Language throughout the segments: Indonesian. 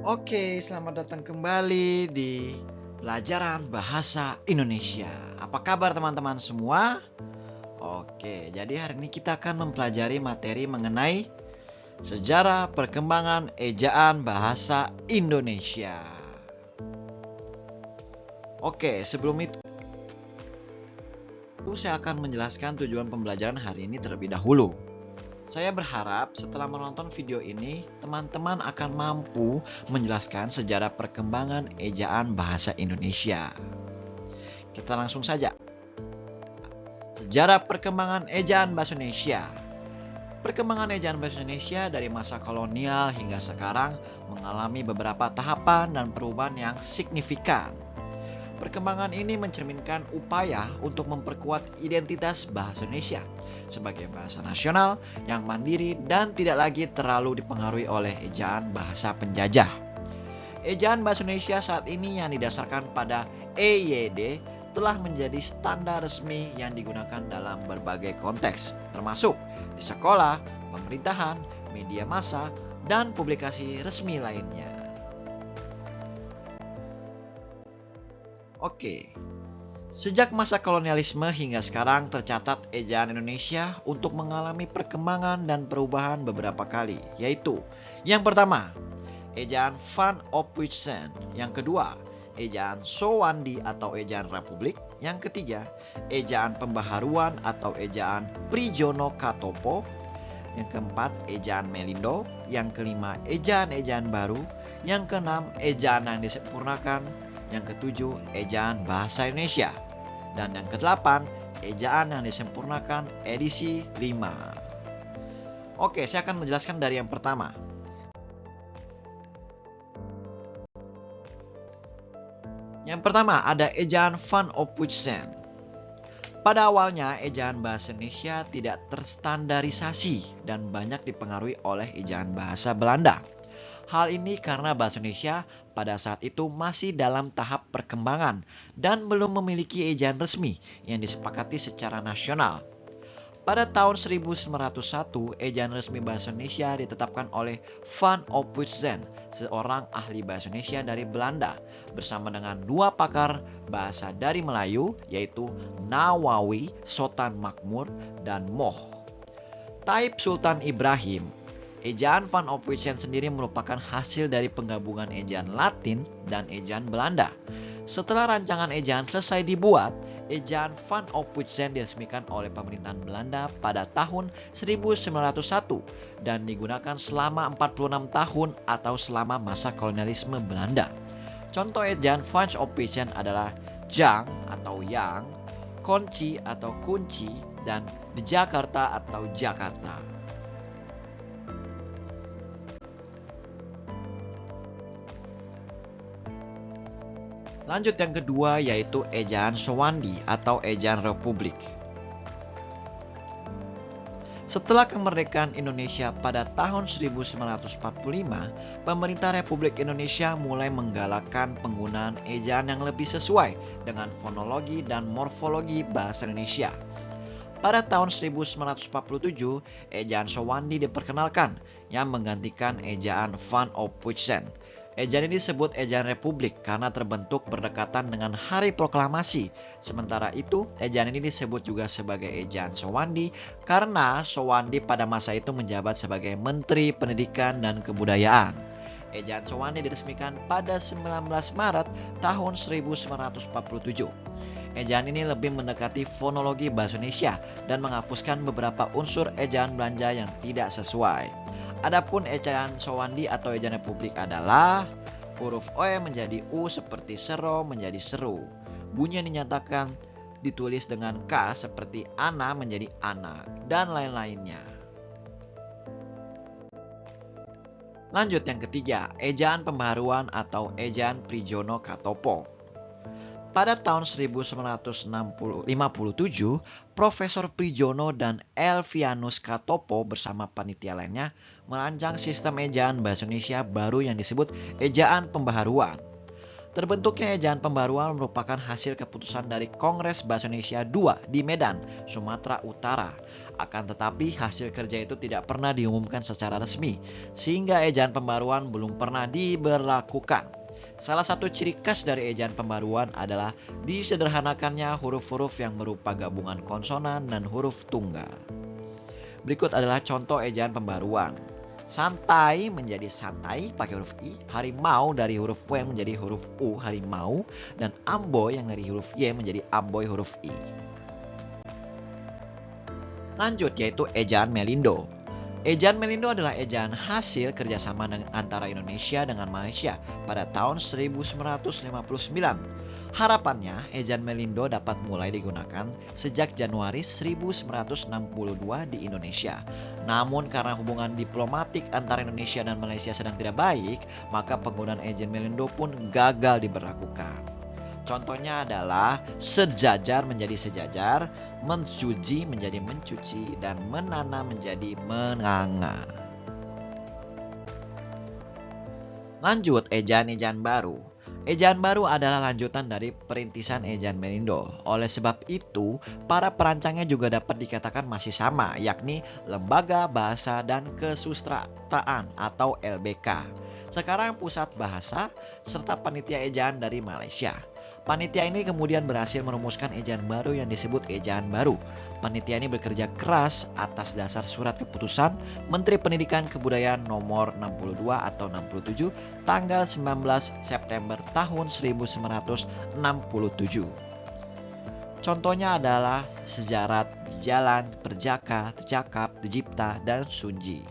Oke, selamat datang kembali di pelajaran bahasa Indonesia. Apa kabar teman-teman semua? Oke, jadi hari ini kita akan mempelajari materi mengenai sejarah perkembangan ejaan bahasa Indonesia. Oke, sebelum itu saya akan menjelaskan tujuan pembelajaran hari ini terlebih dahulu. Saya berharap setelah menonton video ini, teman-teman akan mampu menjelaskan sejarah perkembangan ejaan bahasa Indonesia. Kita langsung saja. Sejarah perkembangan ejaan bahasa Indonesia. Perkembangan ejaan bahasa Indonesia dari masa kolonial hingga sekarang mengalami beberapa tahapan dan perubahan yang signifikan. Perkembangan ini mencerminkan upaya untuk memperkuat identitas bahasa Indonesia sebagai bahasa nasional yang mandiri dan tidak lagi terlalu dipengaruhi oleh ejaan bahasa penjajah. Ejaan bahasa Indonesia saat ini yang didasarkan pada EYD telah menjadi standar resmi yang digunakan dalam berbagai konteks, termasuk di sekolah, pemerintahan, media massa, dan publikasi resmi lainnya. Oke, sejak masa kolonialisme hingga sekarang tercatat ejaan Indonesia untuk mengalami perkembangan dan perubahan beberapa kali, yaitu yang pertama, ejaan Van Ophuijsen, yang kedua, ejaan Sowandi atau ejaan Republik, yang ketiga, ejaan pembaharuan atau ejaan Prijono Katopo, yang keempat, ejaan Melindo, yang kelima, ejaan-ejaan baru, yang keenam, ejaan yang disempurnakan, yang ketujuh, ejaan bahasa Indonesia. Dan yang kedelapan, ejaan yang disempurnakan edisi 5. Oke, saya akan menjelaskan dari yang pertama. Yang pertama, ada ejaan Van Ophuijsen. Pada awalnya, ejaan bahasa Indonesia tidak terstandarisasi dan banyak dipengaruhi oleh ejaan bahasa Belanda. Hal ini karena bahasa Indonesia pada saat itu masih dalam tahap perkembangan dan belum memiliki ejaan resmi yang disepakati secara nasional. Pada tahun 1901, ejaan resmi bahasa Indonesia ditetapkan oleh Van Ophuijsen, seorang ahli bahasa Indonesia dari Belanda, bersama dengan dua pakar bahasa dari Melayu, yaitu Nawawi, Sotan Makmur, dan Moh. Taib Sultan Ibrahim. Ejaan Van Ophuijsen sendiri merupakan hasil dari penggabungan ejaan Latin dan ejaan Belanda. Setelah rancangan ejaan selesai dibuat, ejaan Van Ophuijsen diresmikan oleh pemerintahan Belanda pada tahun 1901 dan digunakan selama 46 tahun atau selama masa kolonialisme Belanda. Contoh ejaan Van Ophuijsen adalah Jang atau Yang, Kunci atau Kunci, dan di Jakarta atau Jakarta. Lanjut yang kedua yaitu ejaan Sowandi atau ejaan Republik. Setelah kemerdekaan Indonesia pada tahun 1945, pemerintah Republik Indonesia mulai menggalakkan penggunaan ejaan yang lebih sesuai dengan fonologi dan morfologi bahasa Indonesia. Pada tahun 1947, ejaan Sowandi diperkenalkan yang menggantikan ejaan Van Ophuijsen. Ejaan ini disebut ejaan Republik karena terbentuk berdekatan dengan Hari Proklamasi. Sementara itu, ejaan ini disebut juga sebagai ejaan Sowandi karena Sowandi pada masa itu menjabat sebagai Menteri Pendidikan dan Kebudayaan. Ejaan Sowandi diresmikan pada 19 Maret tahun 1947. Ejaan ini lebih mendekati fonologi bahasa Indonesia dan menghapuskan beberapa unsur ejaan Belanda yang tidak sesuai. Adapun ejaan Sowandi atau ejaan Republik adalah huruf O menjadi U seperti sero menjadi seru. Bunyi yang dinyatakan ditulis dengan K seperti ana menjadi anak dan lain-lainnya. Lanjut yang ketiga, ejaan pembaharuan atau ejaan Prijono Katopo. Pada tahun 1957, Profesor Prijono dan Elvianus Katopo bersama panitia lainnya merancang sistem ejaan bahasa Indonesia baru yang disebut ejaan pembaharuan. Terbentuknya ejaan pembaruan merupakan hasil keputusan dari Kongres Bahasa Indonesia II di Medan, Sumatera Utara. Akan tetapi hasil kerja itu tidak pernah diumumkan secara resmi, sehingga ejaan pembaruan belum pernah diberlakukan. Salah satu ciri khas dari ejaan pembaruan adalah disederhanakannya huruf-huruf yang berupa gabungan konsonan dan huruf tunggal. Berikut adalah contoh ejaan pembaruan. Santai menjadi santai pakai huruf I, harimau dari huruf W menjadi huruf U harimau, dan amboy yang dari huruf Y menjadi amboy huruf I. Lanjut yaitu ejaan Melindo. Ejaan Melindo adalah ejaan hasil kerjasama antara Indonesia dengan Malaysia pada tahun 1959. Harapannya, ejaan Melindo dapat mulai digunakan sejak Januari 1962 di Indonesia. Namun karena hubungan diplomatik antara Indonesia dan Malaysia sedang tidak baik, maka penggunaan ejaan Melindo pun gagal diberlakukan. Contohnya adalah sejajar menjadi sejajar, mencuci menjadi mencuci, dan menanam menjadi menganga. Lanjut, ejaan-ejaan baru. Ejaan baru adalah lanjutan dari perintisan ejaan Melindo. Oleh sebab itu, para perancangnya juga dapat dikatakan masih sama, yakni Lembaga Bahasa dan Kesusastraan atau LBK. Sekarang Pusat Bahasa serta Panitia Ejaan dari Malaysia. Panitia ini kemudian berhasil merumuskan ejaan baru yang disebut ejaan baru. Panitia ini bekerja keras atas dasar surat keputusan Menteri Pendidikan Kebudayaan nomor 62 atau 67 tanggal 19 September tahun 1967. Contohnya adalah Sejarat, Jalan, Perjaka, Tecakap, Tejipta, dan Sunji.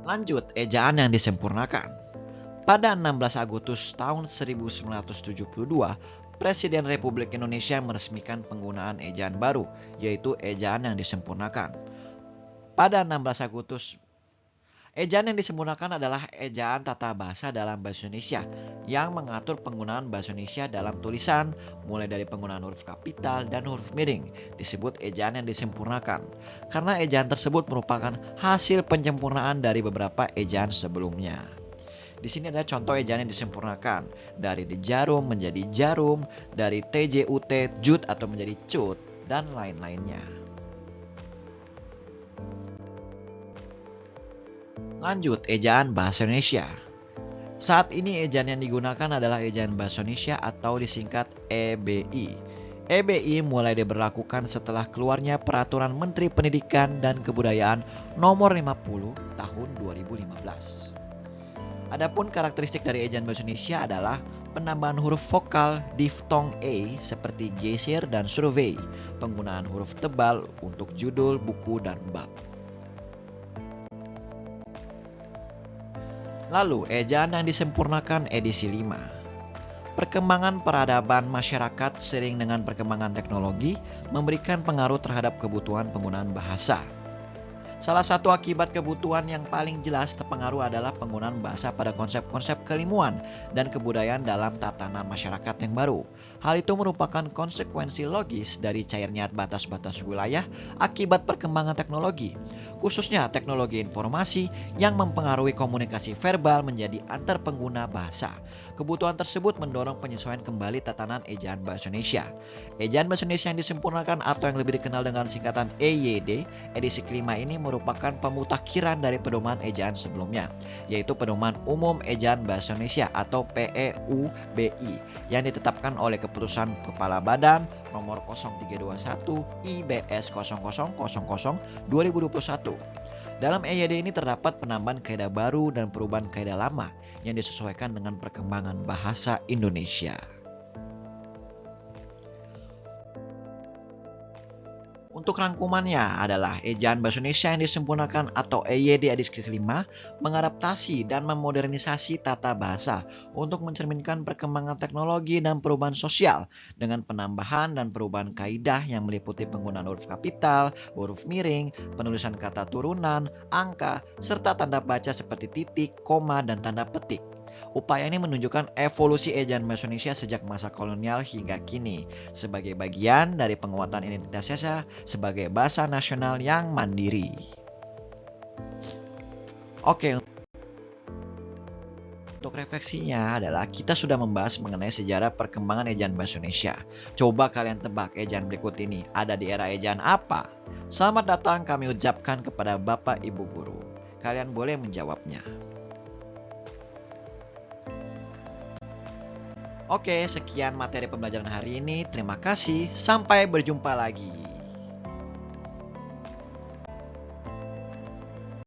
Lanjut, ejaan yang disempurnakan. Pada 16 Agustus tahun 1972, Presiden Republik Indonesia meresmikan penggunaan ejaan baru, yaitu ejaan yang disempurnakan. Pada 16 Agustus, ejaan yang disempurnakan adalah ejaan tata bahasa dalam bahasa Indonesia yang mengatur penggunaan bahasa Indonesia dalam tulisan, mulai dari penggunaan huruf kapital dan huruf miring, disebut ejaan yang disempurnakan. Karena ejaan tersebut merupakan hasil penyempurnaan dari beberapa ejaan sebelumnya. Di sini ada contoh ejaan yang disempurnakan, dari jarum menjadi jarum, dari TJUT jut atau menjadi cut, dan lain-lainnya. Lanjut, ejaan Bahasa Indonesia. Saat ini ejaan yang digunakan adalah ejaan Bahasa Indonesia atau disingkat EBI. EBI mulai diberlakukan setelah keluarnya Peraturan Menteri Pendidikan dan Kebudayaan Nomor 50 Tahun 2015. Adapun karakteristik dari ejaan bahasa Indonesia adalah penambahan huruf vokal diftong E seperti geser dan survei, penggunaan huruf tebal untuk judul, buku, dan bab. Lalu, ejaan yang disempurnakan edisi 5. Perkembangan peradaban masyarakat seiring dengan perkembangan teknologi memberikan pengaruh terhadap kebutuhan penggunaan bahasa. Salah satu akibat kebutuhan yang paling jelas terpengaruh adalah penggunaan bahasa pada konsep-konsep keilmuan dan kebudayaan dalam tatanan masyarakat yang baru. Hal itu merupakan konsekuensi logis dari cairnya batas-batas wilayah akibat perkembangan teknologi, khususnya teknologi informasi yang mempengaruhi komunikasi verbal menjadi antar pengguna bahasa. Kebutuhan tersebut mendorong penyesuaian kembali tatanan ejaan bahasa Indonesia. Ejaan bahasa Indonesia yang disempurnakan atau yang lebih dikenal dengan singkatan EYD, edisi kelima ini merupakan pemutakhiran dari pedoman ejaan sebelumnya, yaitu Pedoman Umum Ejaan Bahasa Indonesia atau PEUBI yang ditetapkan oleh Keputusan Kepala Badan nomor 0321 IBS 0000 2021. Dalam EYD ini terdapat penambahan kaidah baru dan perubahan kaidah lama yang disesuaikan dengan perkembangan bahasa Indonesia. Untuk rangkumannya adalah ejaan bahasa Indonesia yang disempurnakan atau EYD edisi kelima mengadaptasi dan memodernisasi tata bahasa untuk mencerminkan perkembangan teknologi dan perubahan sosial dengan penambahan dan perubahan kaidah yang meliputi penggunaan huruf kapital, huruf miring, penulisan kata turunan, angka, serta tanda baca seperti titik, koma, dan tanda petik. Upaya ini menunjukkan evolusi ejaan bahasa Indonesia sejak masa kolonial hingga kini sebagai bagian dari penguatan identitas Indonesia sebagai bahasa nasional yang mandiri. Oke. Untuk refleksinya adalah kita sudah membahas mengenai sejarah perkembangan ejaan bahasa Indonesia. Coba kalian tebak ejaan berikut ini ada di era ejaan apa? Selamat datang kami ucapkan kepada Bapak Ibu Guru. Kalian boleh menjawabnya. Oke, sekian materi pembelajaran hari ini. Terima kasih. Sampai berjumpa lagi.